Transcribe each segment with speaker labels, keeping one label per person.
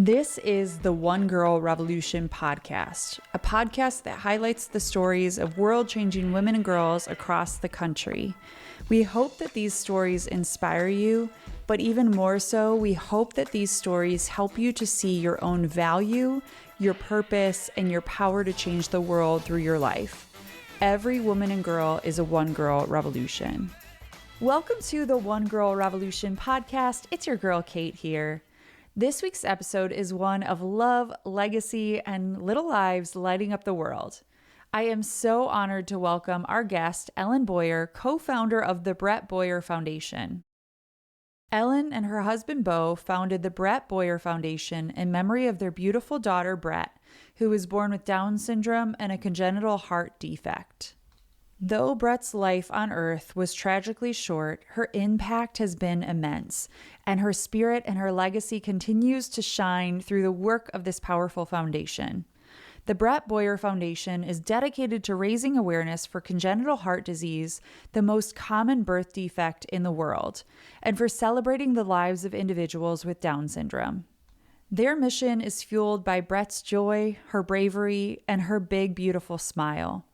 Speaker 1: This is the One Girl Revolution podcast, a podcast that highlights the stories of world-changing women and girls across the country. We hope that these stories inspire you, but even more so, we hope that these stories help you to see your own value, your purpose, and your power to change the world through your life. Every woman and girl is a One Girl Revolution. Welcome to the One Girl Revolution podcast. It's your girl, Kate, here. This week's episode is one of love, legacy, and little lives lighting up the world. I am so honored to welcome our guest, Ellen Boyer, co-founder of the Brett Boyer Foundation. Ellen and her husband, Bo, founded the Brett Boyer Foundation in memory of their beautiful daughter, Brett, who was born with Down syndrome and a congenital heart defect. Though Brett's life on Earth was tragically short, her impact has been immense, and her spirit and her legacy continues to shine through the work of this powerful foundation. The Brett Boyer Foundation is dedicated to raising awareness for congenital heart disease, the most common birth defect in the world, and for celebrating the lives of individuals with Down syndrome. Their mission is fueled by Brett's joy, her bravery, and her big, beautiful smile.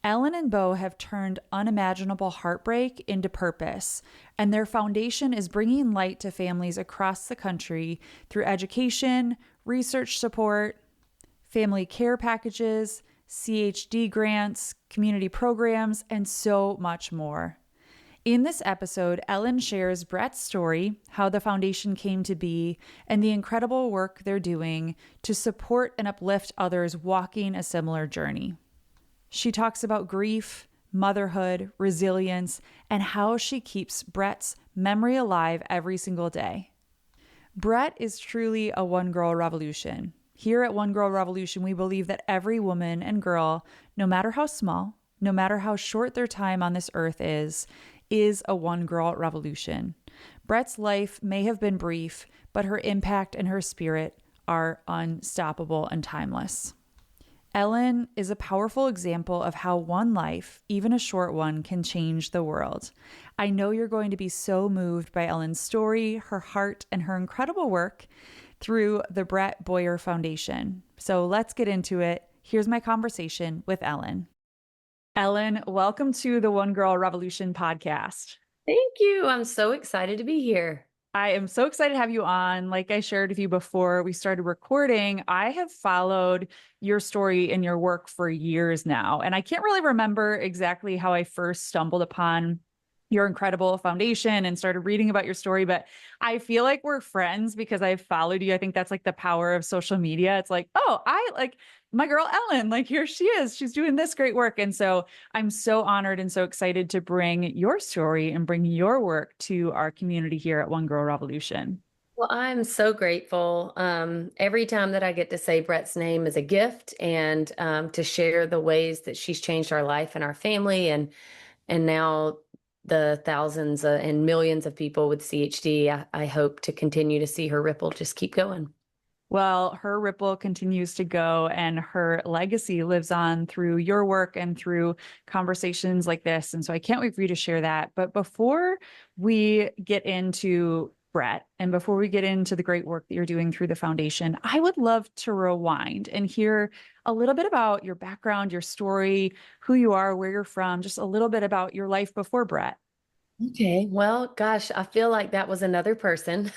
Speaker 1: Ellen and Bo have turned unimaginable heartbreak into purpose, and their foundation is bringing light to families across the country through education, research support, family care packages, CHD grants, community programs, and so much more. In this episode, Ellen shares Brett's story, how the foundation came to be, and the incredible work they're doing to support and uplift others walking a similar journey. She talks about grief, motherhood, resilience, and how she keeps Brett's memory alive every single day. Brett is truly a One Girl Revolution. Here at One Girl Revolution, we believe that every woman and girl, no matter how small, no matter how short their time on this earth is a One Girl Revolution. Brett's life may have been brief, but her impact and her spirit are unstoppable and timeless. Ellen is a powerful example of how one life, even a short one, can change the world. I know you're going to be so moved by Ellen's story, her heart, and her incredible work through the Brett Boyer Foundation. So let's get into it. Here's my conversation with Ellen. Ellen, welcome to the One Girl Revolution podcast.
Speaker 2: Thank you. I'm so excited to be here.
Speaker 1: I am so excited to have you on. Like I shared with you before we started recording, I have followed your story and your work for years now. And I can't really remember exactly how I first stumbled upon your incredible foundation and started reading about your story, but I feel like we're friends because I've followed you. I think that's like the power of social media. It's like, oh, I like my girl Ellen, like here she is. She's doing this great work. And so I'm so honored and so excited to bring your story and bring your work to our community here at One Girl Revolution.
Speaker 2: Well, I'm so grateful. Every time that I get to say Brett's name is a gift, and to share the ways that she's changed our life and our family, and now the thousands and millions of people with CHD, I hope to continue to see her ripple just keep going.
Speaker 1: Well, her ripple continues to go and her legacy lives on through your work and through conversations like this. And so I can't wait for you to share that. But before we get into Brett and before we get into the great work that you're doing through the foundation, I would love to rewind and hear a little bit about your background, your story, who you are, where you're from, just a little bit about your life before Brett.
Speaker 2: Okay. Well, gosh, I feel like that was another person,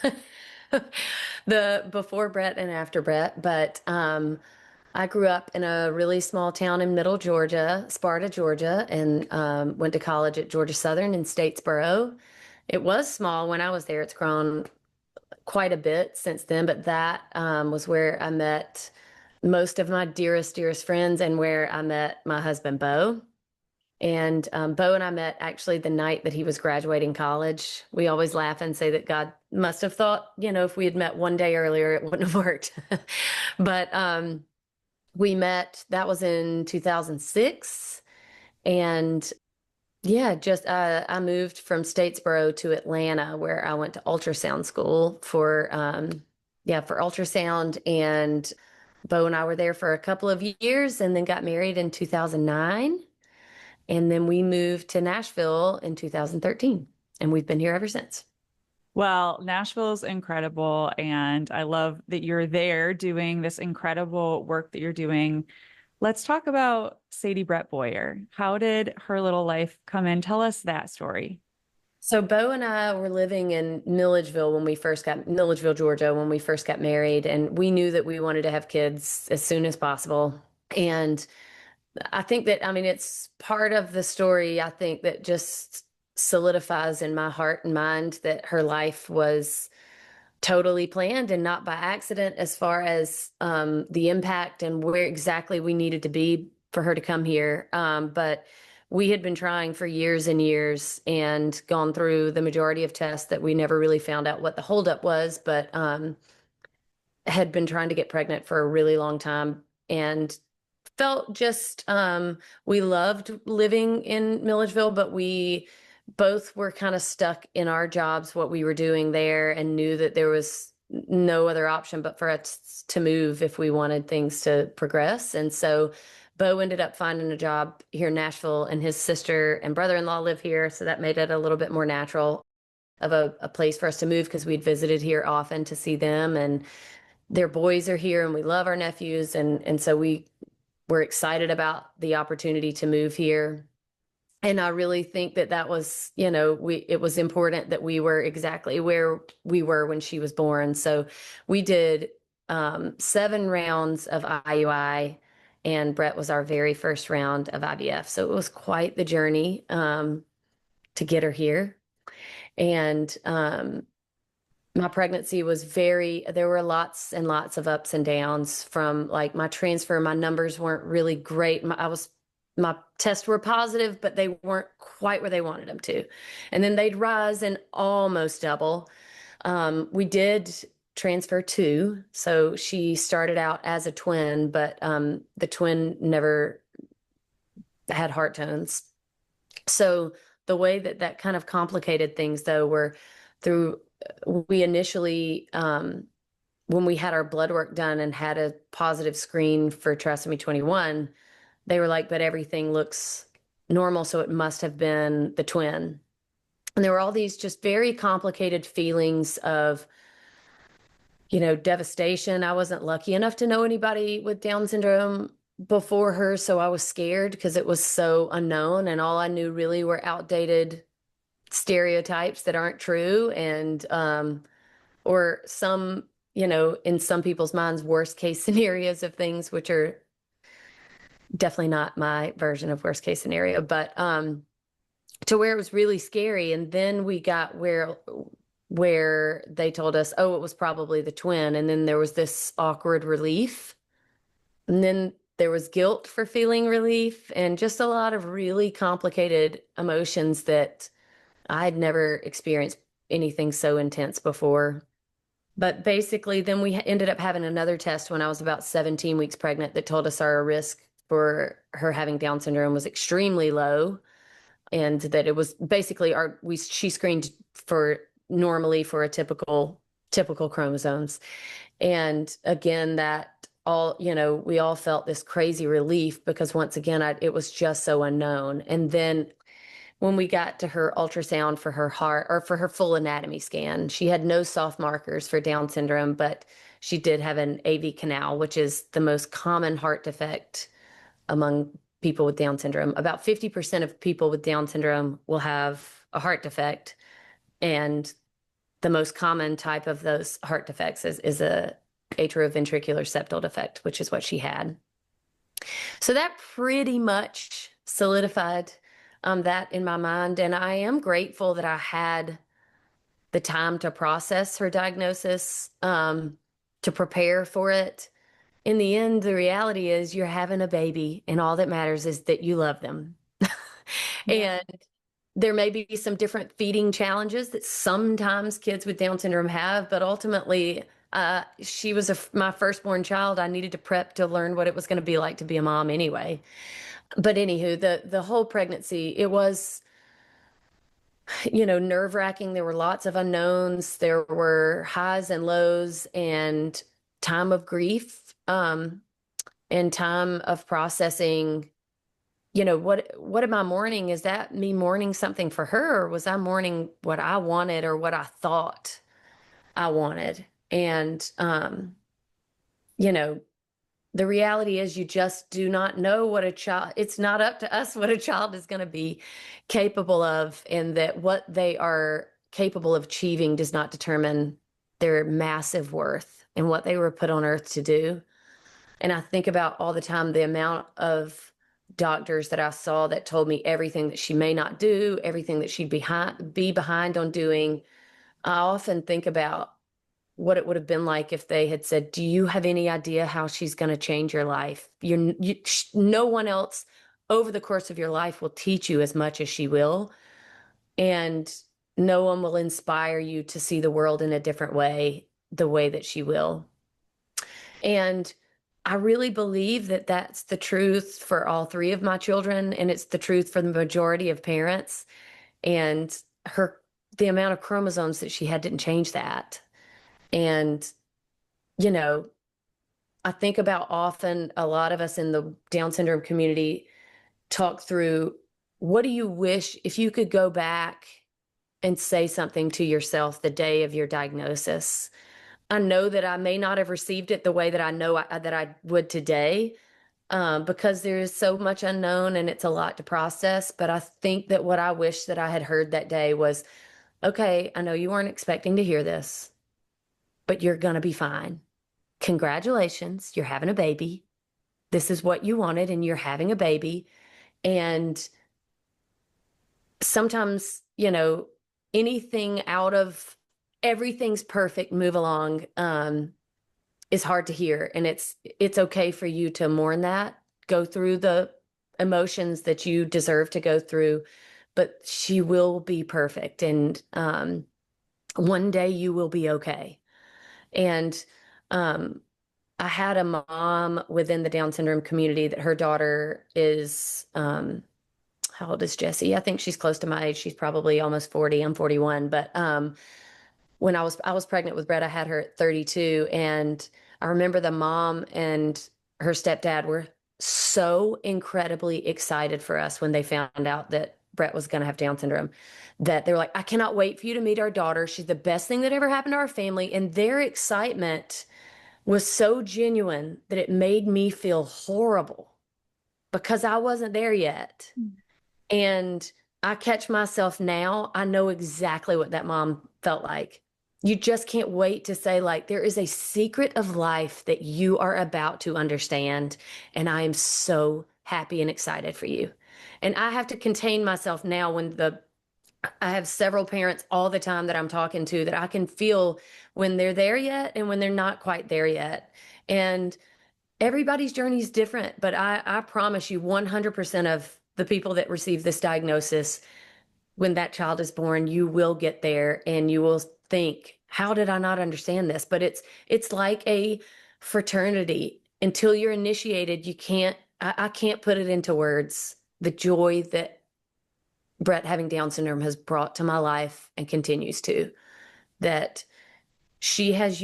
Speaker 2: the before Brett and after Brett. But I grew up in a really small town in middle Georgia, Sparta, Georgia, and went to college at Georgia Southern in Statesboro. It was small when I was there. It's grown quite a bit since then, but that was where I met most of my dearest friends, and where I met my husband, Bo. And Bo and I met actually the night that he was graduating college. We always laugh and say that God must have thought, if we had met one day earlier, it wouldn't have worked. But we met, that was in 2006. And yeah, I moved from Statesboro to Atlanta, where I went to ultrasound school for ultrasound. And Bo and I were there for a couple of years and then got married in 2009. And then we moved to Nashville in 2013, and we've been here ever since.
Speaker 1: Well, Nashville's incredible, and I love that you're there doing this incredible work that you're doing. Let's talk about Sadie Brett Boyer. How did her little life come in? Tell us that story.
Speaker 2: So Bo and I were living in Milledgeville, Georgia, when we first got married, and we knew that we wanted to have kids as soon as possible. And I think that, I mean, it's part of the story, I think, that just solidifies in my heart and mind that her life was totally planned and not by accident, as far as the impact and where exactly we needed to be for her to come here. But we had been trying for years and years and gone through the majority of tests that we never really found out what the holdup was, but had been trying to get pregnant for a really long time and felt just we loved living in Milledgeville, but we both were kind of stuck in our jobs, what we were doing there, and knew that there was no other option but for us to move if we wanted things to progress. And so Bo ended up finding a job here in Nashville, and his sister and brother-in-law live here, so that made it a little bit more natural of a place for us to move, because we'd visited here often to see them, and their boys are here and we love our nephews, and so we were excited about the opportunity to move here. And I really think that that was, it was important that we were exactly where we were when she was born. So we did 7 rounds of IUI, and Brett was our very first round of IVF. So it was quite the journey to get her here. And my pregnancy was there were lots and lots of ups and downs. From like my transfer, my numbers weren't really great. My tests were positive, but they weren't quite where they wanted them to. And then they'd rise and almost double. We did transfer two. So she started out as a twin, but the twin never had heart tones. So the way that that kind of complicated things, though, were through we initially, when we had our blood work done and had a positive screen for trisomy 21, they were like, but everything looks normal, so it must have been the twin. And there were all these just very complicated feelings of, devastation. I wasn't lucky enough to know anybody with Down syndrome before her, so I was scared because it was so unknown, and all I knew really were outdated stereotypes that aren't true, and or some, in some people's minds, worst case scenarios of things, which are definitely not my version of worst case scenario, but to where it was really scary. And then we got where they told us, oh, it was probably the twin, and then there was this awkward relief, and then there was guilt for feeling relief, and just a lot of really complicated emotions that I'd never experienced anything so intense before. But basically, then we ended up having another test when I was about 17 weeks pregnant that told us our risk for her having Down syndrome was extremely low, and that it was basically she screened for normally for a typical chromosomes. And again, that all, we all felt this crazy relief, because once again, it was just so unknown. And then when we got to her ultrasound for her heart, or for her full anatomy scan, she had no soft markers for Down syndrome, but she did have an AV canal, which is the most common heart defect among people with Down syndrome. About 50% of people with Down syndrome will have a heart defect, and the most common type of those heart defects is a atrioventricular septal defect, which is what she had. So that pretty much solidified that in my mind. And I am grateful that I had the time to process her diagnosis, to prepare for it. In the end, the reality is you're having a baby, and all that matters is that you love them.
Speaker 1: Yeah.
Speaker 2: And there may be some different feeding challenges that sometimes kids with Down syndrome have, but ultimately, she was my firstborn child. I needed to prep to learn what it was going to be like to be a mom anyway. But anywho, the whole pregnancy, it was, nerve-wracking. There were lots of unknowns. There were highs and lows, and time of grief, and time of processing, what am I mourning? Is that me mourning something for her, or was I mourning what I wanted or what I thought I wanted? And you know, the reality is you just do not know what a child, it's not up to us what a child is going to be capable of, and that what they are capable of achieving does not determine their massive worth and what they were put on earth to do. And I think about all the time the amount of doctors that I saw that told me everything that she may not do, everything that she'd be behind on doing. I often think about what it would have been like if they had said, "Do you have any idea how she's going to change your life? No one else over the course of your life will teach you as much as she will, and no one will inspire you to see the world in a different way, the way that she will." And I really believe that that's the truth for all three of my children, and it's the truth for the majority of parents. And the amount of chromosomes that she had didn't change that. And, you know, I think about often a lot of us in the Down syndrome community talk through, what do you wish if you could go back and say something to yourself the day of your diagnosis? I know that I may not have received it the way that I know that I would today, because there is so much unknown and it's a lot to process. But I think that what I wish that I had heard that day was, okay, I know you weren't expecting to hear this, but you're going to be fine. Congratulations, you're having a baby. This is what you wanted, and you're having a baby. And sometimes, anything out of everything's perfect, move along, is hard to hear. And it's okay for you to mourn that, go through the emotions that you deserve to go through, but she will be perfect. And one day you will be okay. And I had a mom within the Down syndrome community that her daughter is, how old is Jessie? I think she's close to my age. She's probably almost 40. I'm 41. But when I was pregnant with Brett, I had her at 32. And I remember the mom and her stepdad were so incredibly excited for us when they found out that Brett was going to have Down syndrome, that they were like, "I cannot wait for you to meet our daughter. She's the best thing that ever happened to our family." And their excitement was so genuine that it made me feel horrible because I wasn't there yet. And I catch myself now, I know exactly what that mom felt like. You just can't wait to say, like, there is a secret of life that you are about to understand. And I am so happy and excited for you. And I have to contain myself now I have several parents all the time that I'm talking to that I can feel when they're there yet and when they're not quite there yet. And everybody's journey is different, but I promise you 100% of the people that receive this diagnosis, when that child is born, you will get there and you will think, how did I not understand this? But it's like a fraternity. Until you're initiated, I can't put it into words, the joy that Brett having Down syndrome has brought to my life and continues to. That she has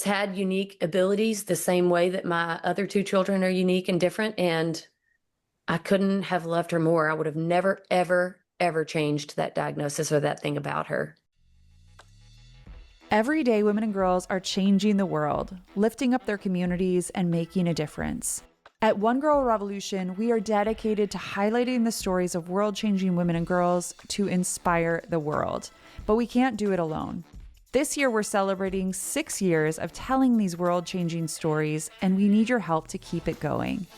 Speaker 2: had unique abilities the same way that my other two children are unique and different. And I couldn't have loved her more. I would have never, ever, ever changed that diagnosis or that thing about her.
Speaker 1: Every day, women and girls are changing the world, lifting up their communities, and making a difference. At One Girl Revolution, we are dedicated to highlighting the stories of world-changing women and girls to inspire the world. But we can't do it alone. This year, we're celebrating 6 years of telling these world-changing stories, and we need your help to keep it going.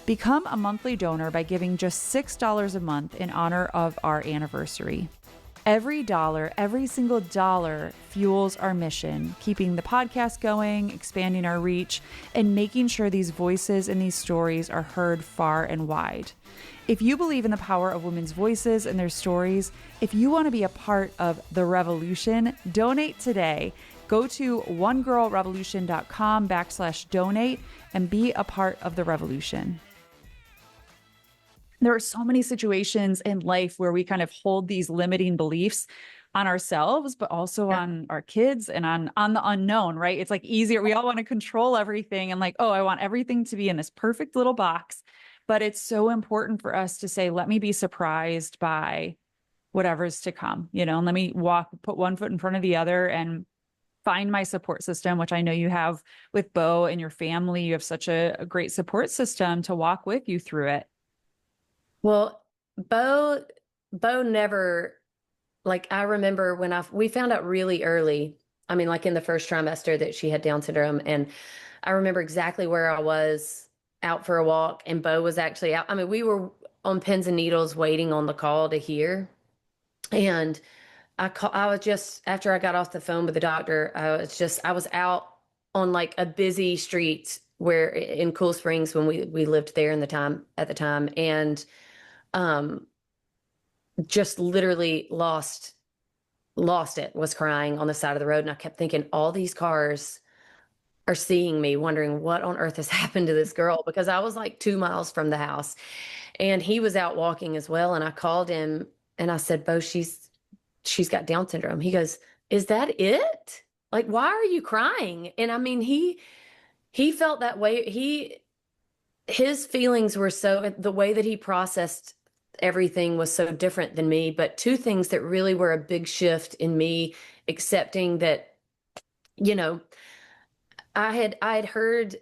Speaker 1: Become a monthly donor by giving just $6 a month in honor of our anniversary. Every single dollar fuels our mission, keeping the podcast going, expanding our reach, and making sure these voices and these stories are heard far and wide. If you believe in the power of women's voices and their stories, if you want to be a part of the revolution, donate today. Go to onegirlrevolution.com/donate and be a part of the revolution. There are so many situations in life where we kind of hold these limiting beliefs on ourselves, but also on our kids and on the unknown, right? It's like easier. We all want to control everything and like, oh, I want everything to be in this perfect little box. But it's so important for us to say, let me be surprised by whatever's to come, and let me put one foot in front of the other and find my support system, which I know you have with Bo and your family. You have such a great support system to walk with you through it.
Speaker 2: Well, Bo, Bo never, like, I remember when we found out really early, I mean, like in the first trimester that she had Down syndrome. And I remember exactly where I was out for a walk and Bo was actually out. I mean, we were on pins and needles waiting on the call to hear. And I was just, after I got off the phone with the doctor, I was out on like a busy street where in Cool Springs when we lived there at the time. And, um, just literally lost it, was crying on the side of the road. And I kept thinking, all these cars are seeing me, wondering what on earth has happened to this girl, because I was like 2 miles from the house and he was out walking as well. And I called him and I said, Bo, she's got Down syndrome. He goes, is that it? Like, why are you crying? And I mean, he felt that way. His feelings were the way that he processed everything was so different than me. But two things that really were a big shift in me accepting that, you know, I had heard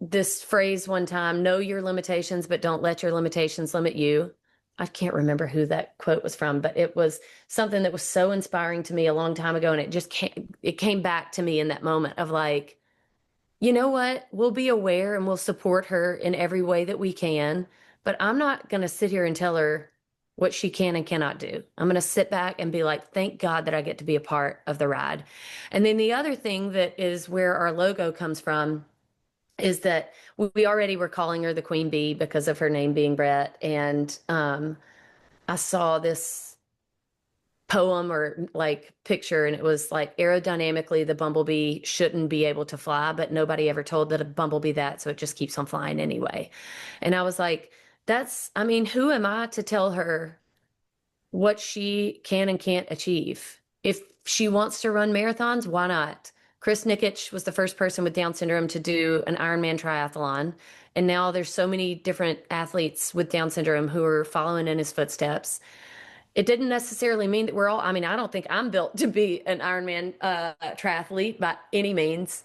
Speaker 2: this phrase one time, know your limitations, but don't let your limitations limit you. I can't remember who that quote was from, but it was something that was so inspiring to me a long time ago. And it came back to me in that moment of like, you know what? We'll be aware and we'll support her in every way that we can, but I'm not going to sit here and tell her what she can and cannot do. I'm going to sit back and be like, thank God that I get to be a part of the ride. And then the other thing that is where our logo comes from is that we already were calling her the Queen Bee because of her name being Brett. And I saw this poem or like picture, and it was like, aerodynamically the bumblebee shouldn't be able to fly, but nobody ever told that a bumblebee that, so it just keeps on flying anyway. And I was like, I mean, who am I to tell her what she can and can't achieve? If she wants to run marathons, why not? Chris Nikich was the first person with Down syndrome to do an Ironman triathlon. And now there's so many different athletes with Down syndrome who are following in his footsteps. It didn't necessarily mean that I mean, I don't think I'm built to be an Ironman triathlete by any means.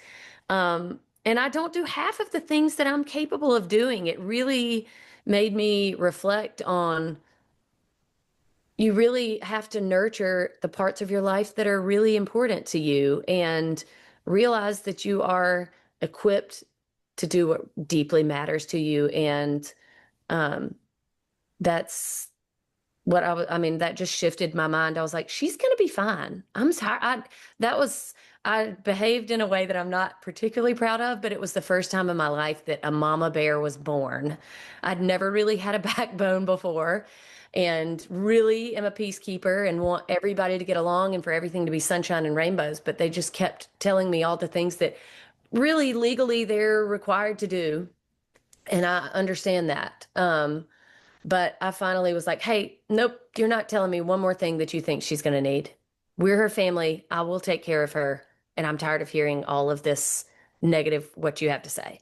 Speaker 2: And I don't do half of the things that I'm capable of doing. It really made me reflect on, you really have to nurture the parts of your life that are really important to you and realize that you are equipped to do what deeply matters to you. And um, that's I mean, that just shifted my mind. I was like, she's going to be fine. I'm sorry. I behaved in a way that I'm not particularly proud of, but it was the first time in my life that a mama bear was born. I'd never really had a backbone before and really am a peacekeeper and want everybody to get along and for everything to be sunshine and rainbows. But they just kept telling me all the things that really legally they're required to do. And I understand that. But I finally was like, hey, nope, you're not telling me one more thing that you think she's going to need. We're her family. I will take care of her. And I'm tired of hearing all of this negative, what you have to say.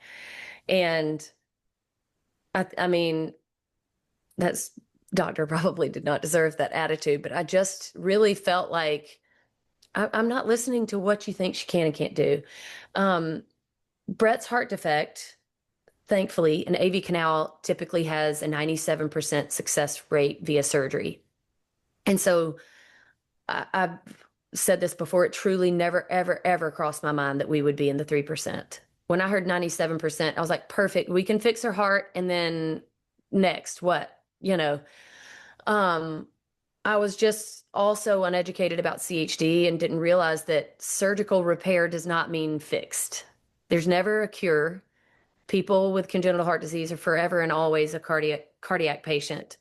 Speaker 2: And I mean, that's doctor probably did not deserve that attitude, but I just really felt like I'm not listening to what you think she can and can't do. Brett's heart defect, thankfully, an AV canal typically has a 97% success rate via surgery. And so I've said this before, it truly never, ever, ever crossed my mind that we would be in the 3%. When I heard 97%, I was like, perfect, we can fix her heart. And then next, what? Um, I was just also uneducated about CHD and didn't realize that surgical repair does not mean fixed. There's never a cure. People with congenital heart disease are forever and always a cardiac patient.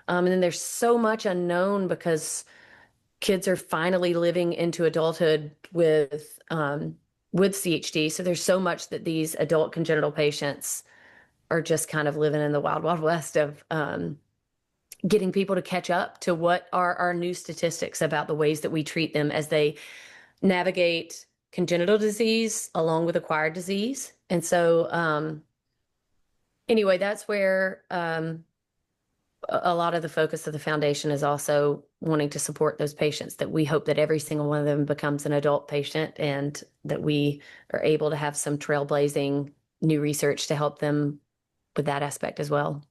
Speaker 2: And then there's so much unknown because kids are finally living into adulthood with CHD. So there's so much that these adult congenital patients are just kind of living in the wild, wild west of getting people to catch up to what are our new statistics about the ways that we treat them as they navigate congenital disease along with acquired disease. And so anyway, that's where a lot of the focus of the foundation is also wanting to support those patients, that we hope that every single one of them becomes an adult patient, and that we are able to have some trailblazing new research to help them with that aspect as well.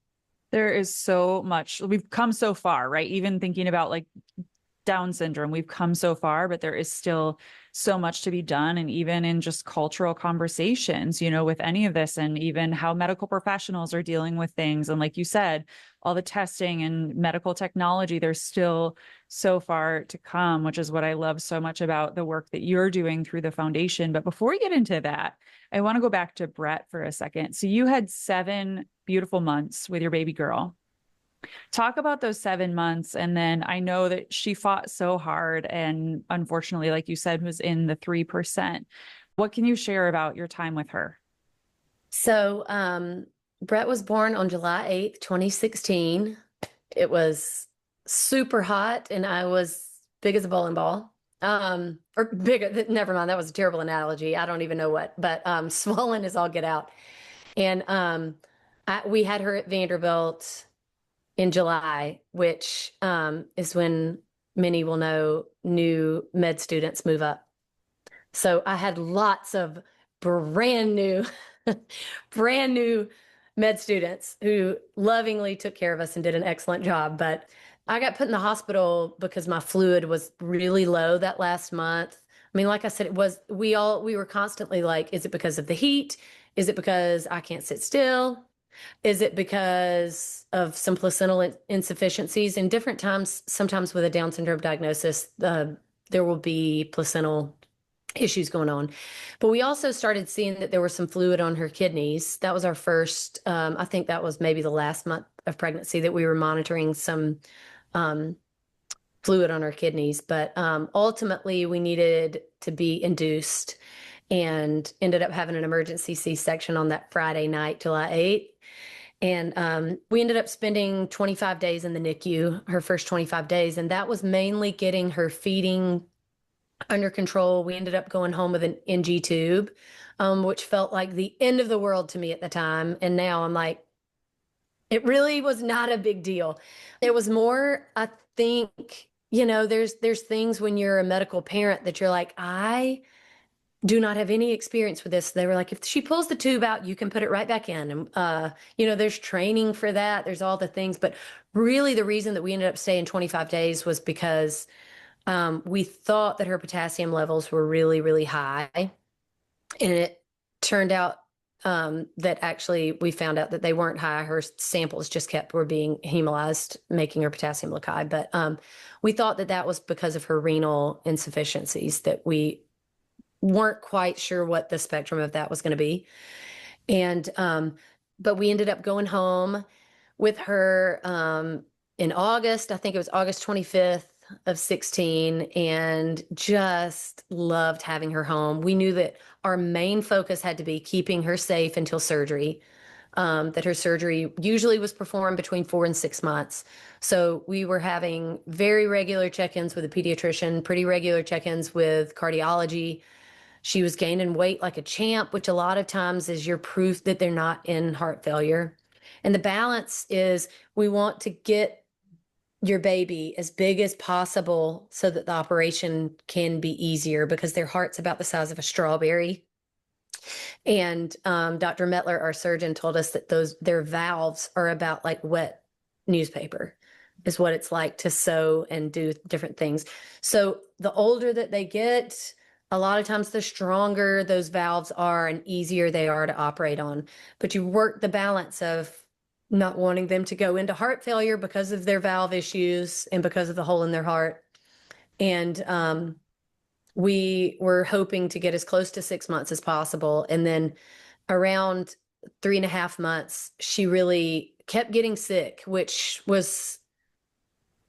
Speaker 1: There is so much. We've come so far, right? Even thinking about like Down syndrome, we've come so far, but there is still so much to be done. And even in just cultural conversations, with any of this, and even how medical professionals are dealing with things. And like you said, all the testing and medical technology, there's still so far to come, which is what I love so much about the work that you're doing through the foundation. But before we get into that, I want to go back to Brett for a second. So you had 7 beautiful months with your baby girl. Talk about those 7 months. And then I know that she fought so hard and unfortunately, like you said, was in the 3%. What can you share about your time with her?
Speaker 2: So, Brett was born on July 8th, 2016. It was super hot, and I was big as a bowling ball. Or bigger, never mind, that was a terrible analogy. I don't even know what, but swollen as all get out. And we had her at Vanderbilt in July, which is when many will know new med students move up. So I had lots of brand new, brand new med students who lovingly took care of us and did an excellent job. But I got put in the hospital because my fluid was really low that last month. I mean, like I said, we were constantly like, is it because of the heat? Is it because I can't sit still? Is it because of some placental insufficiencies? And different times, sometimes with a Down syndrome diagnosis, there will be placental issues going on. But we also started seeing that there was some fluid on her kidneys. That was our first, I think that was maybe the last month of pregnancy that we were monitoring some fluid on her kidneys. But ultimately, we needed to be induced and ended up having an emergency C-section on that Friday night, July 8th. And we ended up spending 25 days in the NICU, her first 25 days. And that was mainly getting her feeding under control. We ended up going home with an NG tube, which felt like the end of the world to me at the time. And now I'm like, it really was not a big deal. It was more, I think, there's things when you're a medical parent that you're like, I do not have any experience with this. They were like, if she pulls the tube out, you can put it right back in. And, there's training for that. There's all the things. But really, the reason that we ended up staying 25 days was because we thought that her potassium levels were really, really high. And it turned out that actually we found out that they weren't high. Her samples just were being hemolyzed, making her potassium look high. But we thought that that was because of her renal insufficiencies, that we weren't quite sure what the spectrum of that was going to be. And, but we ended up going home with her in August. I think it was August 25th of 16, and just loved having her home. We knew that our main focus had to be keeping her safe until surgery. That her surgery usually was performed between 4 and 6 months. So we were having very regular check-ins with a pediatrician, pretty regular check-ins with cardiology. She was gaining weight like a champ, which a lot of times is your proof that they're not in heart failure. And the balance is we want to get your baby as big as possible so that the operation can be easier, because their heart's about the size of a strawberry. And Dr. Metler, our surgeon, told us that their valves are about like wet newspaper, is what it's like to sew and do different things. So the older that they get, a lot of times the stronger those valves are and easier they are to operate on. But you work the balance of not wanting them to go into heart failure because of their valve issues and because of the hole in their heart. And we were hoping to get as close to 6 months as possible. And then around 3.5 months, she really kept getting sick, which was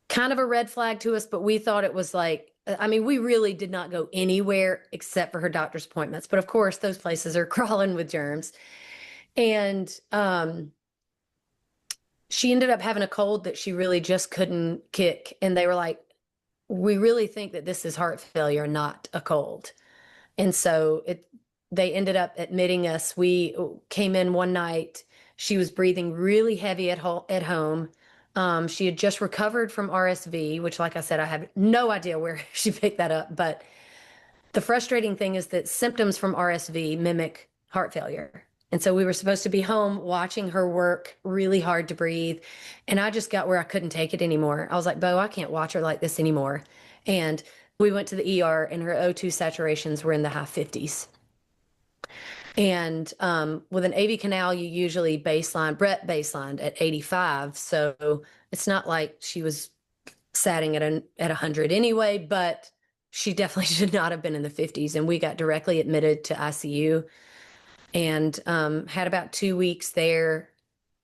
Speaker 2: kind of a red flag to us, but we thought it was like, I mean, we really did not go anywhere except for her doctor's appointments. But of course, those places are crawling with germs. And she ended up having a cold that she really just couldn't kick. And they were like, we really think that this is heart failure, not a cold. And so they ended up admitting us. We came in one night She was breathing really heavy at home. She had just recovered from RSV, which, like I said, I have no idea where she picked that up. But the frustrating thing is that symptoms from RSV mimic heart failure. And so we were supposed to be home watching her work really hard to breathe. And I just got where I couldn't take it anymore. I was like, Bo, I can't watch her like this anymore. And we went to the ER, and her O2 saturations were in the high 50s. And with an AV canal, you usually Brett baselined at 85. So it's not like she was satting at 100 anyway, but she definitely should not have been in the 50s. And we got directly admitted to ICU and had about 2 weeks there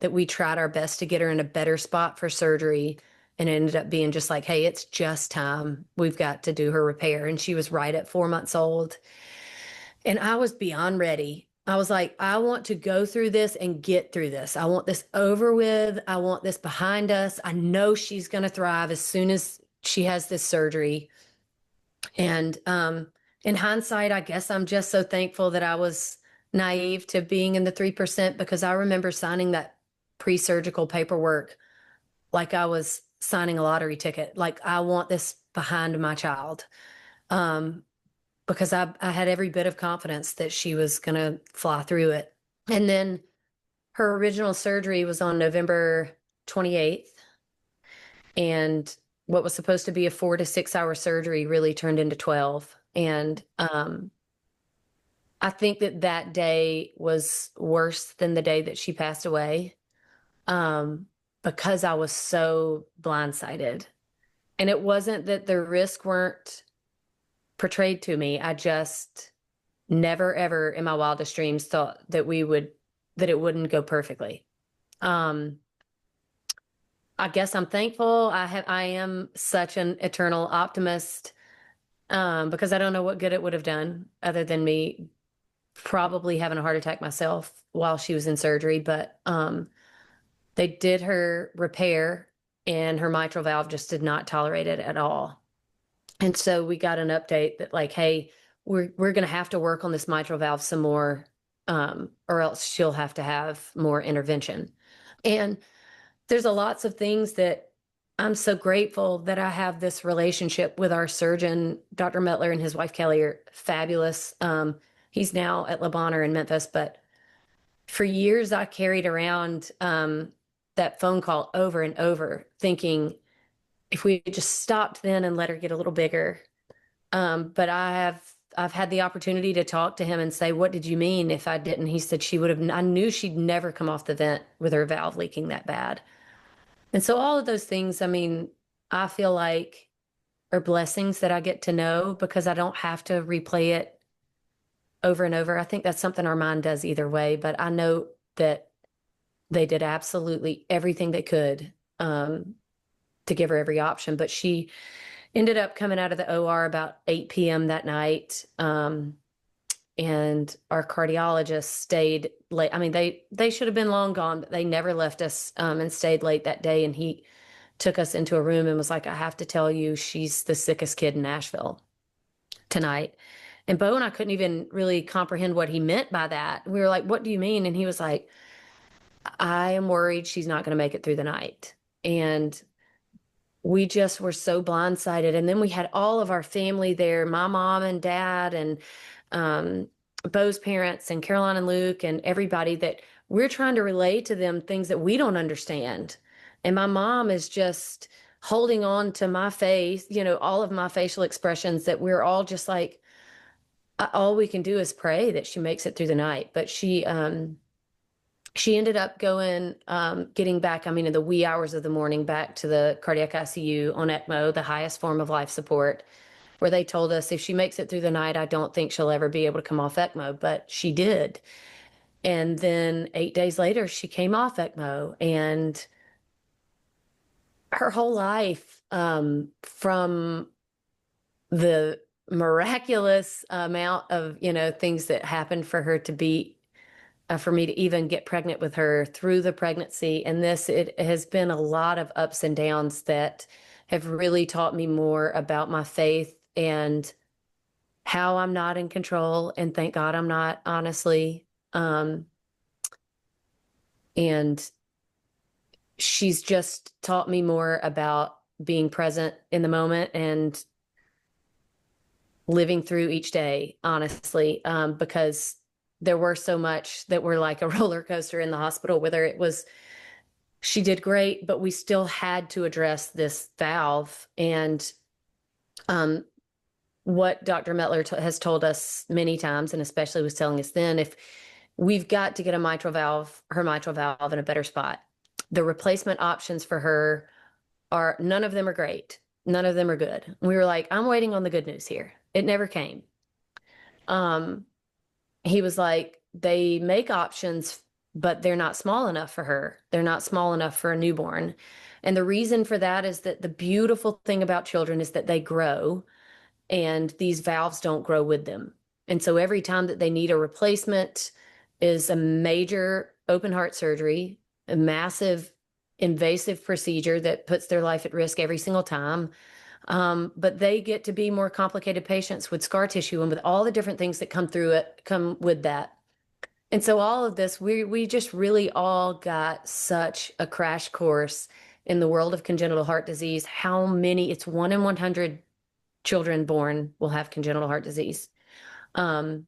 Speaker 2: that we tried our best to get her in a better spot for surgery. And it ended up being just like, hey, it's just time. We've got to do her repair. And she was right at 4 months old. And I was beyond ready. I was like, I want to go through this and get through this. I want this over with. I want this behind us. I know she's going to thrive as soon as she has this surgery. And in hindsight, I guess I'm just so thankful that I was naive to being in the 3% because I remember signing that pre-surgical paperwork like I was signing a lottery ticket. Like, I want this behind my child. Because I had every bit of confidence that she was going to fly through it. And then her original surgery was on November 28th. And what was supposed to be a 4 to 6 hour surgery really turned into 12. And I think that day was worse than the day that she passed away because I was so blindsided. And it wasn't that the risks weren't portrayed to me. I just never ever in my wildest dreams thought that it wouldn't go perfectly. I guess I'm thankful. I am such an eternal optimist because I don't know what good it would have done other than me probably having a heart attack myself while she was in surgery. But they did her repair and her mitral valve just did not tolerate it at all. And so we got an update that like, hey, we're going to have to work on this mitral valve some more, or else she'll have to have more intervention. And there's lots of things that I'm so grateful that I have this relationship with our surgeon. Dr. Mettler and his wife Kelly are fabulous. He's now at Le Bonheur in Memphis, but for years I carried around that phone call over and over, thinking if we just stopped then and let her get a little bigger. But I've had the opportunity to talk to him and say, what did you mean if I didn't? He said I knew she'd never come off the vent with her valve leaking that bad. And so all of those things, I mean, I feel like are blessings that I get to know because I don't have to replay it over and over. I think that's something our mind does either way, but I know that they did absolutely everything they could to give her every option. But she ended up coming out of the OR about 8 p.m. that night. And our cardiologist stayed late. I mean, they should have been long gone, but they never left us and stayed late that day. And he took us into a room and was like, I have to tell you, she's the sickest kid in Nashville tonight. And Bo and I couldn't even really comprehend what he meant by that. We were like, what do you mean? And he was like, I am worried she's not going to make it through the night. And we just were so blindsided. And then we had all of our family there, my mom and dad and Bo's parents and Caroline and Luke and everybody, that we're trying to relay to them things that we don't understand. And my mom is just holding on to my face, all of my facial expressions, that we're all just like, all we can do is pray that she makes it through the night. But she ended up getting back, in the wee hours of the morning, back to the cardiac ICU on ECMO, the highest form of life support, where they told us if she makes it through the night, I don't think she'll ever be able to come off ECMO, but she did. And then 8 days later, she came off ECMO, and her whole life, from the miraculous amount of, things that happened for her to be for me to even get pregnant with her through the pregnancy. And it has been a lot of ups and downs that have really taught me more about my faith and how I'm not in control. And thank God I'm not, honestly. And she's just taught me more about being present in the moment and living through each day, honestly, because there were so much that were like a roller coaster in the hospital, whether it was she did great, but we still had to address this valve. And um, what Dr. Mettler has told us many times, and especially was telling us then, if we've got to get a mitral valve, her mitral valve in a better spot. The replacement options for her are none of them are great. None of them are good. We were like, I'm waiting on the good news here. It never came. Um, he was like, they make options, but they're not small enough for her. They're not small enough for a newborn. And the reason for that is that the beautiful thing about children is that they grow and these valves don't grow with them. And so every time that they need a replacement is a major open heart surgery, a massive invasive procedure that puts their life at risk every single time. But they get to be more complicated patients with scar tissue and with all the different things that come with that. And so all of this, we just really all got such a crash course in the world of congenital heart disease. How many? It's 1 in 100 children born will have congenital heart disease. Um,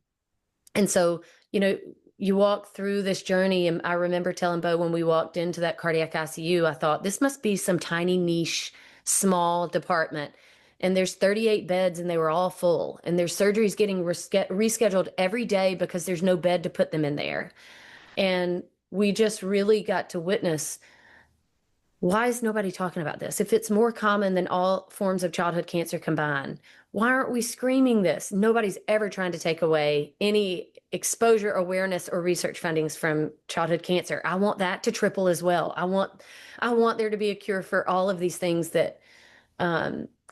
Speaker 2: and so, you know, you walk through this journey, and I remember telling Bo when we walked into that cardiac ICU, I thought this must be some tiny niche, small department. And there's 38 beds and they were all full. And there's surgeries getting rescheduled every day because there's no bed to put them in there. And we just really got to witness, why is nobody talking about this? If it's more common than all forms of childhood cancer combined, why aren't we screaming this? Nobody's ever trying to take away any exposure, awareness, or research fundings from childhood cancer. I want that to triple as well. I want there to be a cure for all of these things that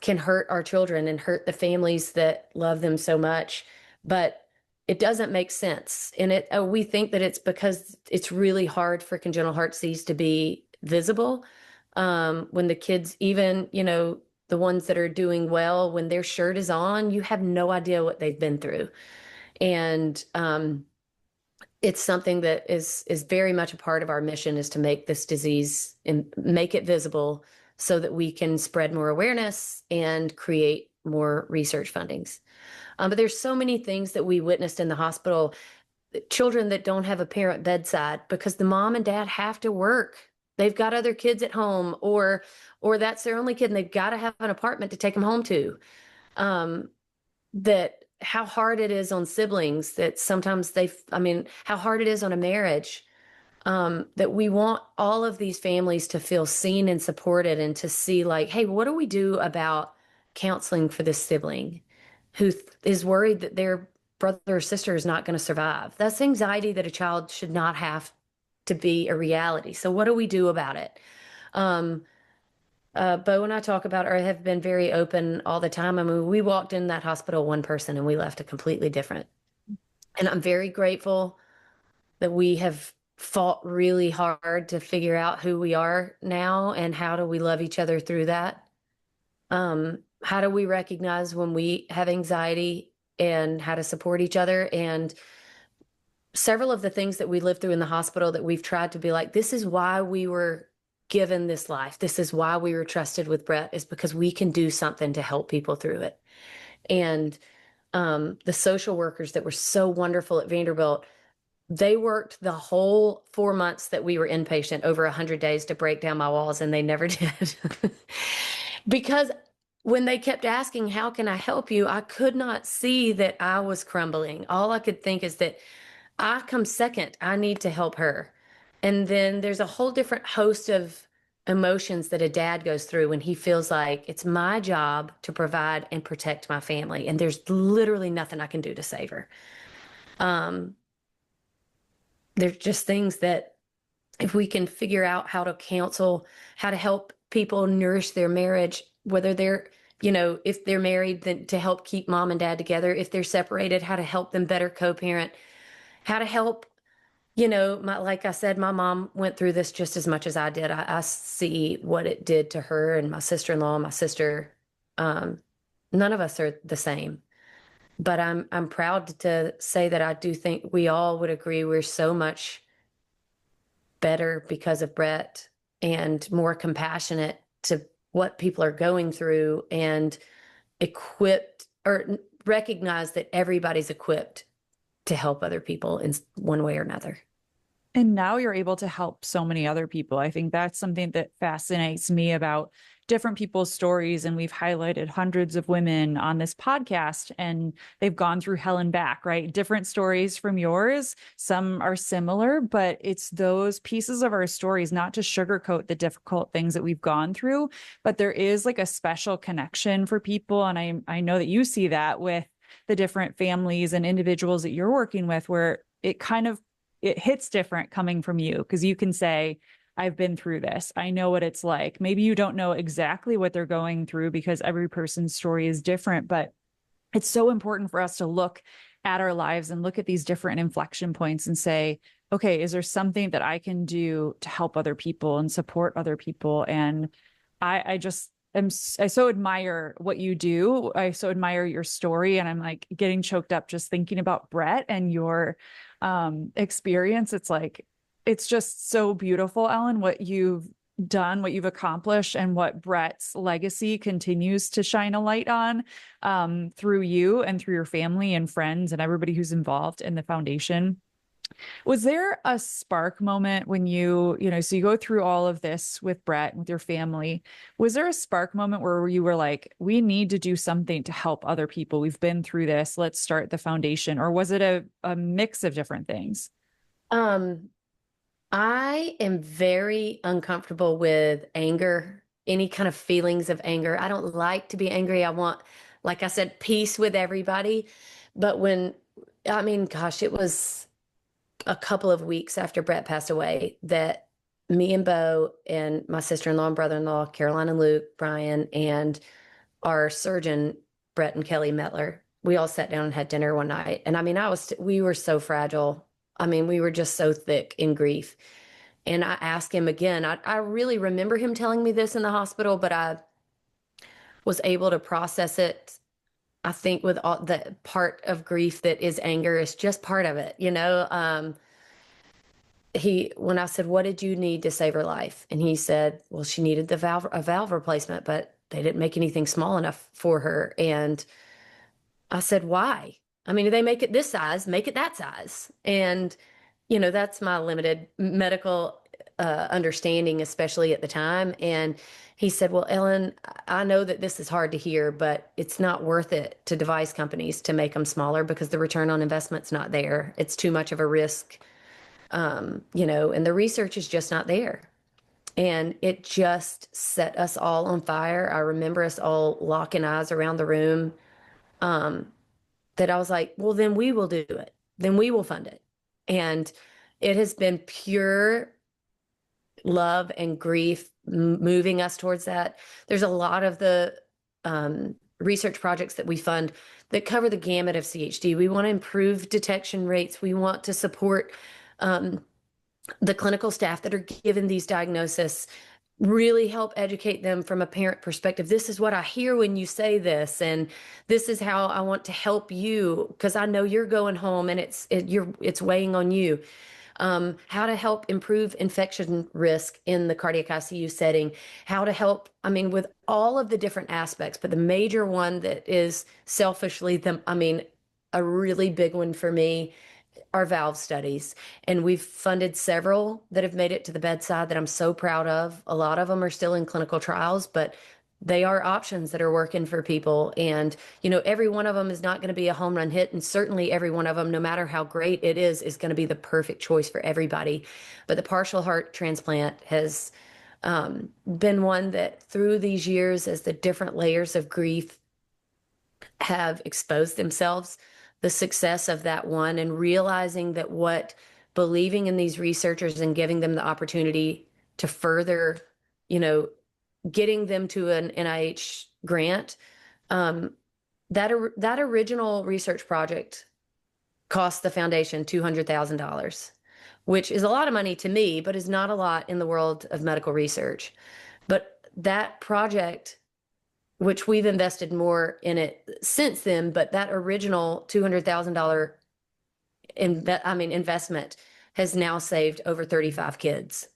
Speaker 2: can hurt our children and hurt the families that love them so much. But it doesn't make sense. And we think that it's because it's really hard for congenital heart disease to be visible. When the kids, even, you know, the ones that are doing well, when their shirt is on, you have no idea what they've been through. And it's something that is very much a part of our mission, is to make this disease and make it visible so that we can spread more awareness and create more research fundings. But there's so many things that we witnessed in the hospital, children that don't have a parent bedside because the mom and dad have to work. They've got other kids at home, or that's their only kid and they've got to have an apartment to take them home to. That how hard it is on siblings, that sometimes how hard it is on a marriage. That we want all of these families to feel seen and supported, and to see like, hey, what do we do about counseling for this sibling who is worried that their brother or sister is not going to survive? That's anxiety that a child should not have to be a reality. So what do we do about it? Bo and I talk about, or have been very open all the time. I mean, we walked in that hospital one person and we left a completely different. And I'm very grateful that we have fought really hard to figure out who we are now and how do we love each other through that. How do we recognize when we have anxiety and how to support each other? And several of the things that we lived through in the hospital that we've tried to be like, this is why we were given this life. This is why we were trusted with Brett, is because we can do something to help people through it. And the social workers that were so wonderful at Vanderbilt, they worked the whole 4 months that we were inpatient, over 100 days, to break down my walls, and they never did. Because when they kept asking, how can I help you? I could not see that I was crumbling. All I could think is that I come second. I need to help her. And then there's a whole different host of emotions that a dad goes through when he feels like it's my job to provide and protect my family, and there's literally nothing I can do to save her. There's just things that if we can figure out how to counsel, how to help people nourish their marriage, whether they're, you know, if they're married, then to help keep mom and dad together. If they're separated, how to help them better co-parent, how to help, you know, like I said, my mom went through this just as much as I did. I see what it did to her and my sister-in-law, my sister. None of us are the same, but I'm proud to say that I do think we all would agree we're so much better because of Brett and more compassionate to what people are going through and equipped or recognize that everybody's equipped to help other people in one way or another.
Speaker 1: And now you're able to help so many other people. I think that's something that fascinates me about different people's stories. And we've highlighted hundreds of women on this podcast, and they've gone through hell and back, right? Different stories from yours. Some are similar, but it's those pieces of our stories, not to sugarcoat the difficult things that we've gone through, but there is like a special connection for people. And I know that you see that with the different families and individuals that you're working with, where it hits different coming from you, because you can say, I've been through this. I know what it's like. Maybe you don't know exactly what they're going through because every person's story is different, but it's so important for us to look at our lives and look at these different inflection points and say, okay, is there something that I can do to help other people and support other people? And I so admire what you do. I so admire your story. And I'm like getting choked up just thinking about Brett and your experience. It's just so beautiful, Ellen, what you've done, what you've accomplished, and what Brett's legacy continues to shine a light on through you and through your family and friends and everybody who's involved in the foundation. Was there a spark moment when so you go through all of this with Brett and with your family? Was there a spark moment where you were like, we need to do something to help other people? We've been through this. Let's start the foundation. Or was it a mix of different things?
Speaker 2: Um, I am very uncomfortable with anger, any kind of feelings of anger. I don't like to be angry. I want, like I said, peace with everybody. But gosh, it was a couple of weeks after Brett passed away that me and Bo and my sister-in-law and brother-in-law, Caroline and Luke, Brian, and our surgeon, Brett and Kelly Metler, we all sat down and had dinner one night. And we were so fragile. We were just so thick in grief. And I asked him again. I really remember him telling me this in the hospital, but I was able to process it. I think with all the part of grief that is anger is just part of it, when I said, what did you need to save her life? And he said, well, she needed a valve replacement, but they didn't make anything small enough for her. And I said, why? If they make it this size, make it that size. And, that's my limited medical understanding, especially at the time. And he said, well, Ellen, I know that this is hard to hear, but it's not worth it to device companies to make them smaller because the return on investment's not there. It's too much of a risk, and the research is just not there. And it just set us all on fire. I remember us all locking eyes around the room, that I was like, well, then we will do it. Then we will fund it. And it has been pure love and grief moving us towards that. There's a lot of the research projects that we fund that cover the gamut of CHD. We want to improve detection rates. We want to support the clinical staff that are given these diagnoses, really help educate them from a parent perspective. This is what I hear when you say this, and this is how I want to help you because I know you're going home and it's weighing on you. How to help improve infection risk in the cardiac ICU setting, how to help, with all of the different aspects, but the major one that is selfishly a really big one for me are valve studies. And we've funded several that have made it to the bedside that I'm so proud of. A lot of them are still in clinical trials, but they are options that are working for people. And, every one of them is not going to be a home run hit. And certainly every one of them, no matter how great it is going to be the perfect choice for everybody. But the partial heart transplant has been one that through these years, as the different layers of grief have exposed themselves, the success of that one and realizing that believing in these researchers and giving them the opportunity to further, getting them to an NIH grant, that original research project cost the foundation $200,000, which is a lot of money to me, but is not a lot in the world of medical research. But that project, which we've invested more in it since then, but that original $200,000 investment has now saved over 35 kids.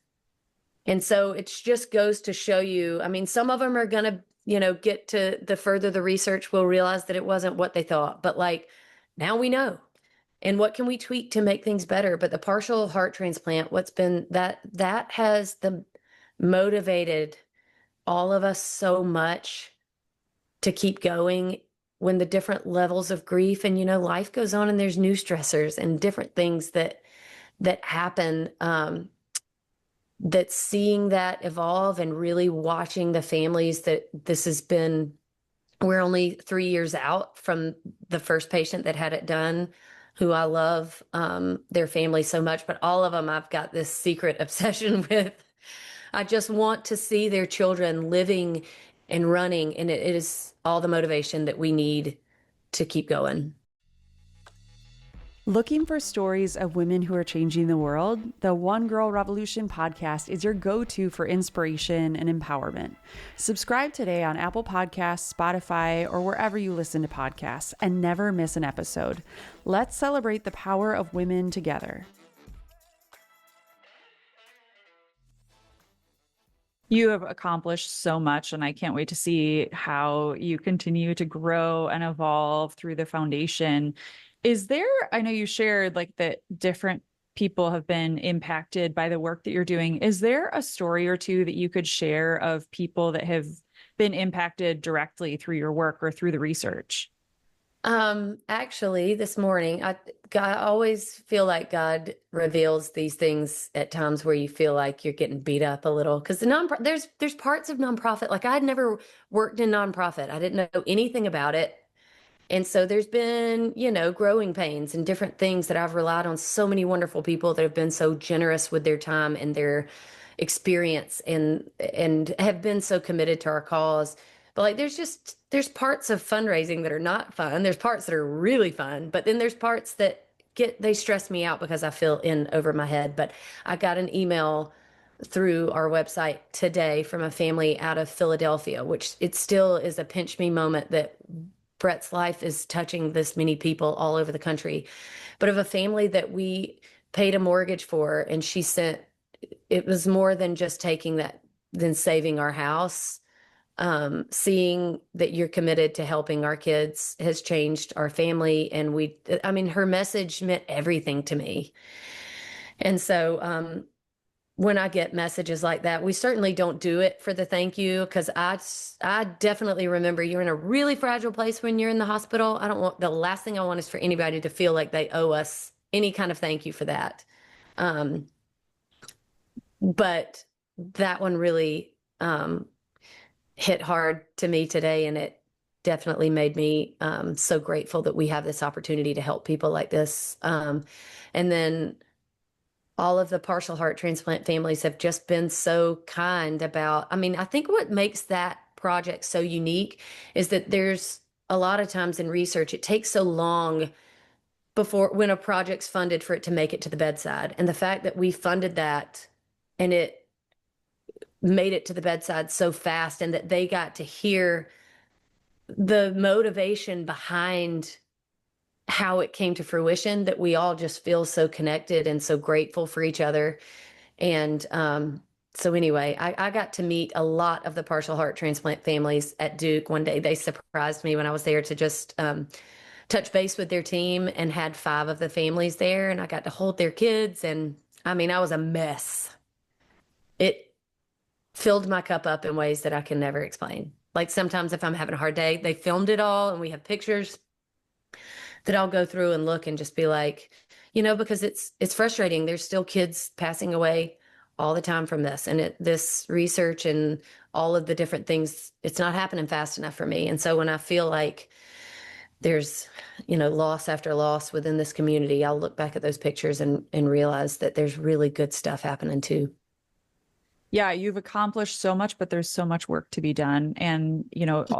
Speaker 2: And so it just goes to show you, I mean, some of them are going to, get to the further the research will realize that it wasn't what they thought. But like now we know. And what can we tweak to make things better? But the partial heart transplant, what's been that has motivated all of us so much to keep going when the different levels of grief and life goes on and there's new stressors and different things that happen, that seeing that evolve and really watching the families that this has been, we're only 3 years out from the first patient that had it done, who I love, their family so much, but all of them I've got this secret obsession with. I just want to see their children living and running, and it is all the motivation that we need to keep going.
Speaker 1: Looking for stories of women who are changing the world? The One Girl Revolution podcast is your go-to for inspiration and empowerment. Subscribe today on Apple Podcasts, Spotify, or wherever you listen to podcasts, and never miss an episode. Let's celebrate the power of women together. You have accomplished so much, and I can't wait to see how you continue to grow and evolve through the foundation. I know you shared like that different people have been impacted by the work that you're doing. Is there a story or two that you could share of people that have been impacted directly through your work or through the research?
Speaker 2: Actually, this morning, I always feel like God reveals these things at times where you feel like you're getting beat up a little. Because there's parts of nonprofit, like I'd never worked in nonprofit. I didn't know anything about it. And so there's been, growing pains and different things that I've relied on so many wonderful people that have been so generous with their time and their experience and have been so committed to our cause. But like there's parts of fundraising that are not fun. There's parts that are really fun, but then there's parts that they stress me out because I feel in over my head. But I got an email through our website today from a family out of Philadelphia, which it still is a pinch me moment that Brett's life is touching this many people all over the country, but of a family that we paid a mortgage for, and she sent, it was more than just taking that, than saving our house. Seeing that you're committed to helping our kids has changed our family. And her message meant everything to me. And so, when I get messages like that, we certainly don't do it for the thank you, because I definitely remember you're in a really fragile place when you're in the hospital. The last thing I want is for anybody to feel like they owe us any kind of thank you for that. But that one really hit hard to me today, and it definitely made me so grateful that we have this opportunity to help people like this. And then all of the partial heart transplant families have just been so kind about, I think what makes that project so unique is that there's a lot of times in research, it takes so long when a project's funded for it to make it to the bedside. And the fact that we funded that and it made it to the bedside so fast, and that they got to hear the motivation behind how it came to fruition, that we all just feel so connected and so grateful for each other. And so anyway, I got to meet a lot of the partial heart transplant families at Duke one day. They surprised me when I was there to just touch base with their team, and had 5 of the families there, and I got to hold their kids. And I was a mess. It filled my cup up in ways that I can never explain. Like sometimes if I'm having a hard day, they filmed it all and we have pictures that I'll go through and look and just be like, because it's frustrating. There's still kids passing away all the time from this, and this research and all of the different things, it's not happening fast enough for me. And so when I feel like there's, loss after loss within this community, I'll look back at those pictures and realize that there's really good stuff happening too.
Speaker 1: Yeah, you've accomplished so much, but there's so much work to be done. And,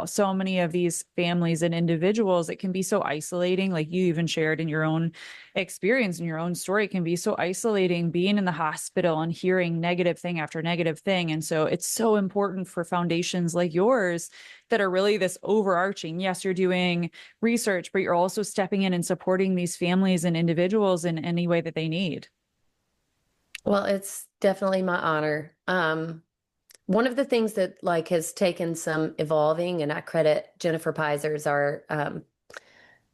Speaker 1: so many of these families and individuals, it can be so isolating. Like you even shared in your own experience and your own story, it can be so isolating being in the hospital and hearing negative thing after negative thing. And so it's so important for foundations like yours that are really this overarching. Yes, you're doing research, but you're also stepping in and supporting these families and individuals in any way that they need.
Speaker 2: Well, it's definitely my honor. One of the things that like has taken some evolving, and I credit Jennifer Pisers, our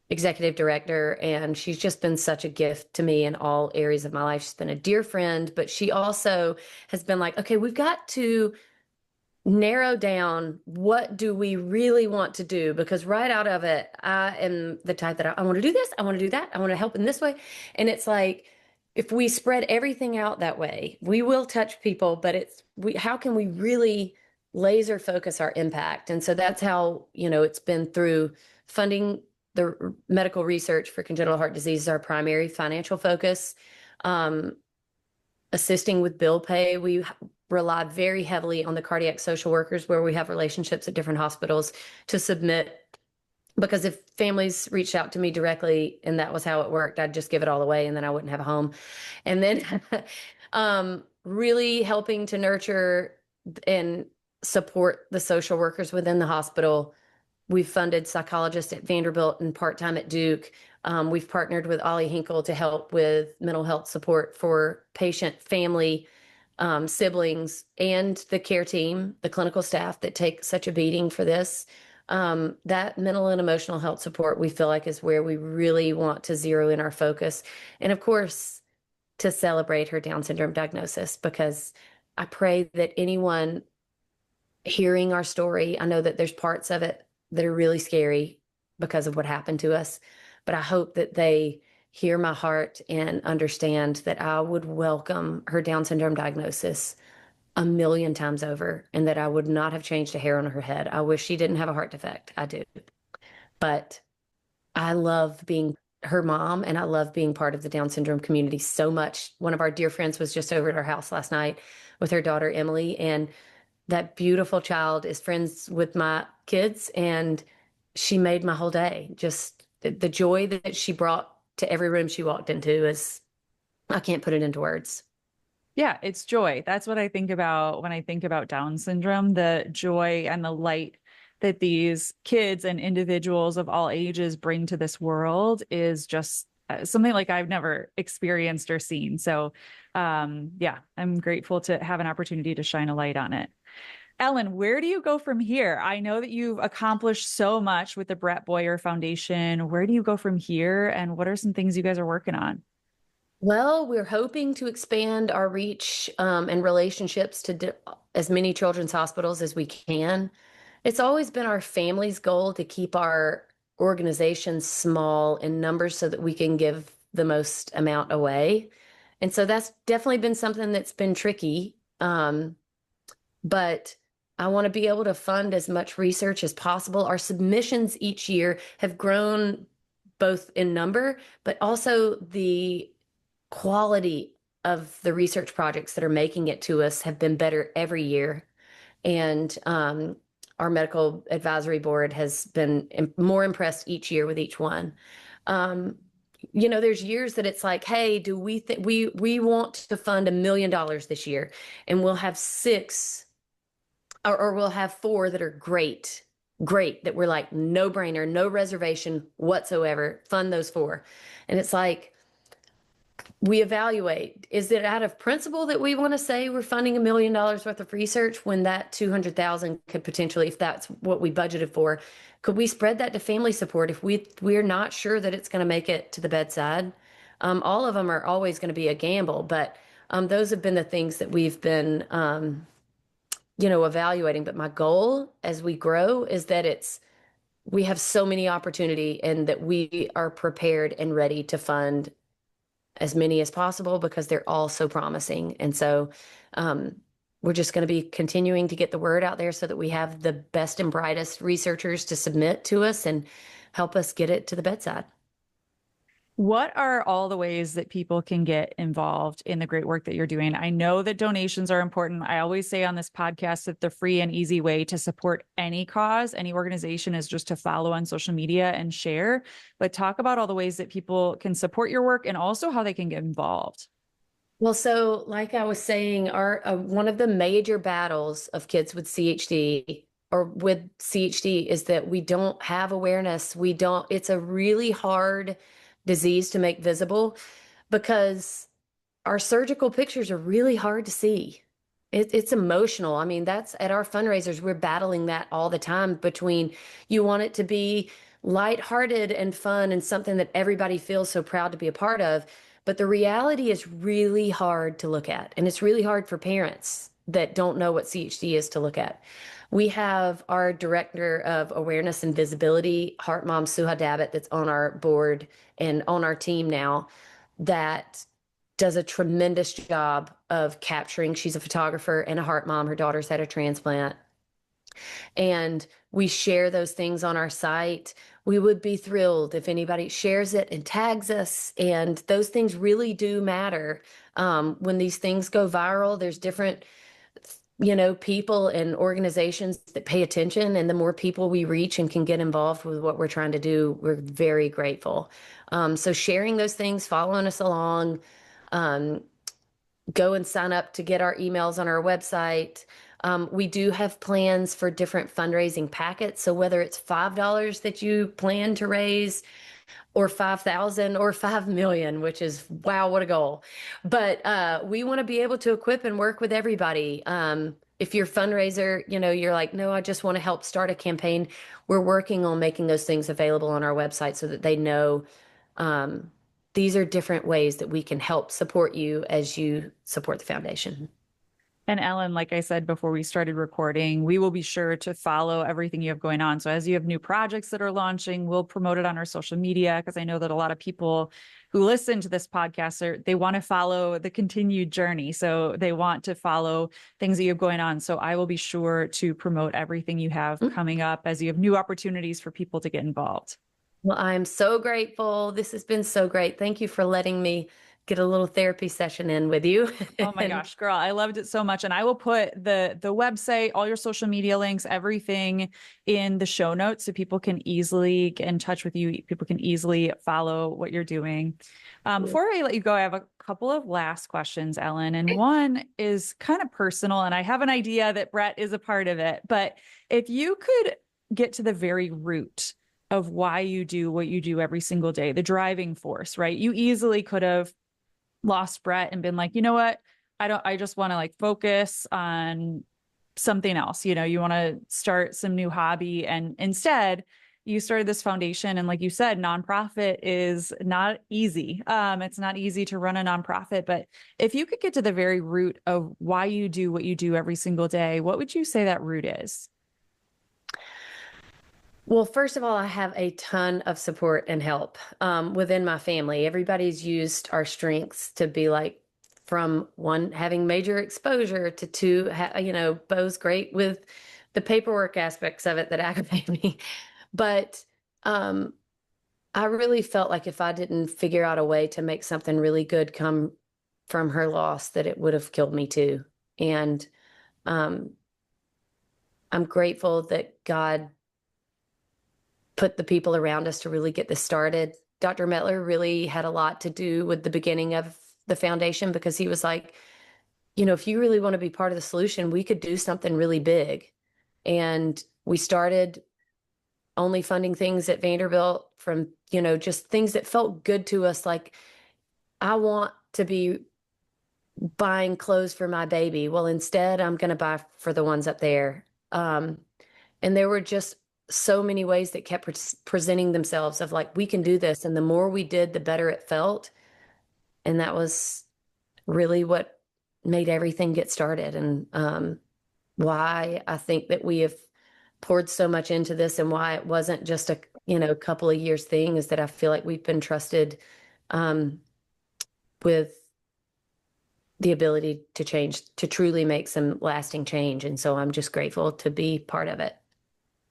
Speaker 2: executive director, and she's just been such a gift to me in all areas of my life. She's been a dear friend, but she also has been like, okay, we've got to narrow down what do we really want to do, because right out of it I am the type that I want to do this, I want to do that, I want to help in this way. And it's like, if we spread everything out that way, we will touch people, but how can we really laser focus our impact? And so that's how, it's been through funding the medical research for congenital heart disease is our primary financial focus. um, Assisting with bill pay, we rely very heavily on the cardiac social workers where we have relationships at different hospitals to submit, because if families reached out to me directly and that was how it worked, I'd just give it all away and then I wouldn't have a home. And then really helping to nurture and support the social workers within the hospital. We've funded psychologists at Vanderbilt and part-time at Duke. We've partnered with Ollie Hinkle to help with mental health support for patient, family, siblings, and the care team, the clinical staff that take such a beating for this. That mental and emotional health support we feel like is where we really want to zero in our focus. And of course, to celebrate her Down syndrome diagnosis, because I pray that anyone hearing our story, I know that there's parts of it that are really scary because of what happened to us, but I hope that they hear my heart and understand that I would welcome her Down syndrome diagnosis a million times over, and that I would not have changed a hair on her head. I wish she didn't have a heart defect. I do. But I love being her mom, and I love being part of the Down syndrome community so much. One of our dear friends was just over at our house last night with her daughter, Emily, and that beautiful child is friends with my kids, and she made my whole day. Just the joy that she brought to every room she walked into is, I can't put it into words.
Speaker 1: Yeah, it's joy. That's what I think about when I think about Down syndrome, the joy and the light that these kids and individuals of all ages bring to this world is just something like I've never experienced or seen. So, yeah, I'm grateful to have an opportunity to shine a light on it. Ellen, where do you go from here? I know that you've accomplished so much with the Brett Boyer Foundation. Where do you go from here? And what are some things you guys are working on?
Speaker 2: Well, we're hoping to expand our reach and relationships to as many children's hospitals as we can. It's always been our family's goal to keep our organization small in numbers so that we can give the most amount away. And so that's definitely been something that's been tricky. But I want to be able to fund as much research as possible. Our submissions each year have grown both in number, but also the quality of the research projects that are making it to us have been better every year. And our medical advisory board has been more impressed each year with each one. Um, there's years that it's like, hey, do we think we want to fund $1 million this year, and we'll have six, or we'll have four that are great, great, that we're like no brainer, no reservation whatsoever, fund those four. And it's like, we evaluate, is it out of principle that we want to say we're funding $1 million worth of research when that 200,000 could potentially, if that's what we budgeted for, could we spread that to family support if we're not sure that it's going to make it to the bedside? All of them are always going to be a gamble, but those have been the things that we've been evaluating. But my goal as we grow is that we have so many opportunity, and that we are prepared and ready to fund as many as possible, because they're all so promising. And so we're just going to be continuing to get the word out there so that we have the best and brightest researchers to submit to us and help us get it to the bedside.
Speaker 1: What are all the ways that people can get involved in the great work that you're doing? I know that donations are important. I always say on this podcast that the free and easy way to support any cause, any organization, is just to follow on social media and share. But talk about all the ways that people can support your work and also how they can get involved.
Speaker 2: Well, so like I was saying, our one of the major battles of kids with CHD, or with CHD, is that we don't have awareness. It's a really hard disease to make visible, because our surgical pictures are really hard to see. It's emotional. I mean, that's at our fundraisers, we're battling that all the time between you want it to be lighthearted and fun and something that everybody feels so proud to be a part of. But the reality is really hard to look at. And it's really hard for parents that don't know what CHD is to look at. We have our director of awareness and visibility, Heart Mom Suha Dabbit, that's on our board and on our team now, that does a tremendous job of capturing. She's a photographer and a heart mom. Her daughter's had a transplant. And we share those things on our site. We would be thrilled if anybody shares it and tags us. And those things really do matter. When these things go viral, there's different, people and organizations that pay attention. And the more people we reach and can get involved with what we're trying to do, we're very grateful. So sharing those things, following us along, um, go and sign up to get our emails on our website. We do have plans for different fundraising packets. So whether it's $5 that you plan to raise, or 5,000 or 5 million, which is, wow, what a goal. But we want to be able to equip and work with everybody. If you're fundraiser, you're like, no, I just want to help start a campaign. We're working on making those things available on our website so that they know um, these are different ways that we can help support you as you support the foundation.
Speaker 1: And Ellen, like I said before we started recording, we will be sure to follow everything you have going on. So as you have new projects that are launching, we'll promote it on our social media, because I know that a lot of people who listen to this podcast they want to follow the continued journey. So they want to follow things that you have going on. So I will be sure to promote everything you have coming up as you have new opportunities for people to get involved.
Speaker 2: Well, I'm so grateful. This has been so great. Thank you for letting me get a little therapy session in with you.
Speaker 1: Oh my gosh, girl, I loved it so much. And I will put the website, all your social media links, everything in the show notes so people can easily get in touch with you. People can easily follow what you're doing. Before I let you go, I have a couple of last questions, Ellen. And one is kind of personal, and I have an idea that Brett is a part of it. But if you could get to the very root of why you do what you do every single day, the driving force, right? You easily could have lost Brett and been like, you know what? I just want to like focus on something else. You want to start some new hobby. And instead, you started this foundation. And like you said, nonprofit is not easy. It's not easy to run a nonprofit. But if you could get to the very root of why you do what you do every single day, what would you say that root is?
Speaker 2: Well, first of all, I have a ton of support and help within my family. Everybody's used our strengths to be like, from one having major exposure to two, Bo's great with the paperwork aspects of it that aggravate me. But um, I really felt like if I didn't figure out a way to make something really good come from her loss, that it would have killed me too. And um, I'm grateful that God put the people around us to really get this started. Dr. Metler really had a lot to do with the beginning of the foundation, because he was like, if you really want to be part of the solution, we could do something really big. And we started only funding things at Vanderbilt from, just things that felt good to us. Like, I want to be buying clothes for my baby. Well, instead, I'm going to buy for the ones up there. And there were just so many ways that kept presenting themselves of like, we can do this. And the more we did, the better it felt. And that was really what made everything get started. And why I think that we have poured so much into this, and why it wasn't just a, couple of years thing, is that I feel like we've been trusted with the ability to change, to truly make some lasting change. And so I'm just grateful to be part of it.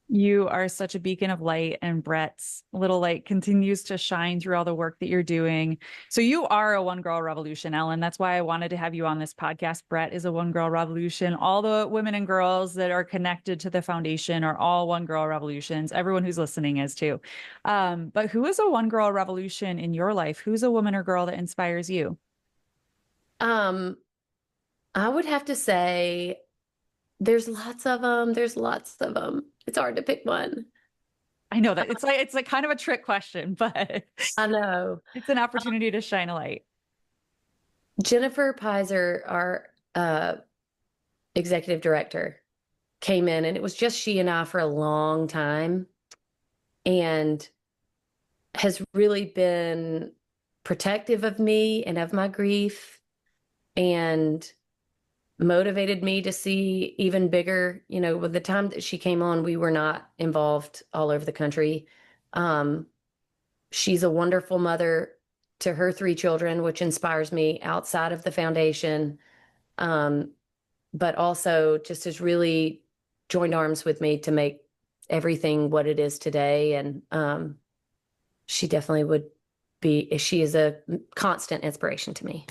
Speaker 1: You are such a beacon of light, and Brett's little light continues to shine through all the work that you're doing. So you are a one girl revolution, Ellen. That's why I wanted to have you on this podcast. Brett is a one girl revolution. All the women and girls that are connected to the foundation are all one girl revolutions. Everyone who's listening is too. But who is a one girl revolution in your life? Who's a woman or girl that inspires you?
Speaker 2: Um, I would have to say there's lots of them. There's lots of them. It's hard to pick one.
Speaker 1: I know that it's like kind of a trick question, but
Speaker 2: I know.
Speaker 1: it's an opportunity to shine a light.
Speaker 2: Jennifer Pizer, our executive director, came in, and it was just she and I for a long time, and has really been protective of me and of my grief, and motivated me to see even bigger. With the time that she came on, we were not involved all over the country. She's a wonderful mother to her 3 children, which inspires me outside of the foundation. But also just has really joined arms with me to make everything what it is today. And she definitely she is a constant inspiration to me.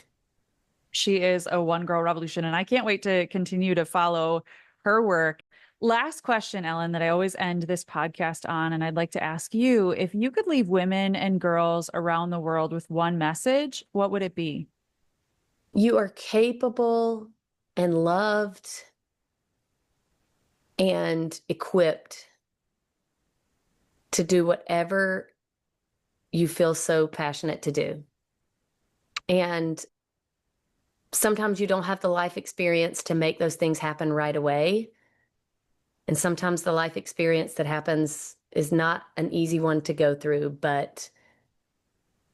Speaker 1: She is a one girl revolution, and I can't wait to continue to follow her work. Last question, Ellen, that I always end this podcast on, and I'd like to ask you, if you could leave women and girls around the world with one message, what would it be?
Speaker 2: You are capable and loved and equipped to do whatever you feel so passionate to do. And sometimes you don't have the life experience to make those things happen right away. And sometimes the life experience that happens is not an easy one to go through, but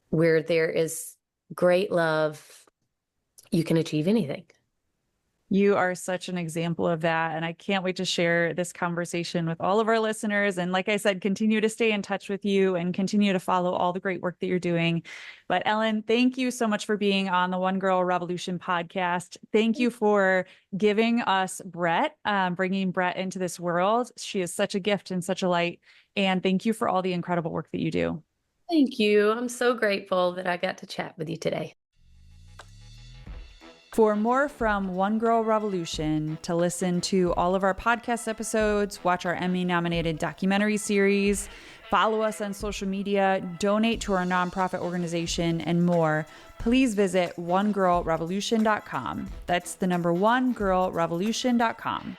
Speaker 2: where there is great love, you can achieve anything.
Speaker 1: You are such an example of that. And I can't wait to share this conversation with all of our listeners. And like I said, continue to stay in touch with you and continue to follow all the great work that you're doing. But Ellen, thank you so much for being on the One Girl Revolution podcast. Thank you for giving us Brett, bringing Brett into this world. She is such a gift and such a light. And thank you for all the incredible work that you do.
Speaker 2: Thank you. I'm so grateful that I got to chat with you today.
Speaker 1: For more from One Girl Revolution, to listen to all of our podcast episodes, watch our Emmy-nominated documentary series, follow us on social media, donate to our nonprofit organization, and more, please visit onegirlrevolution.com. That's the number onegirlrevolution.com.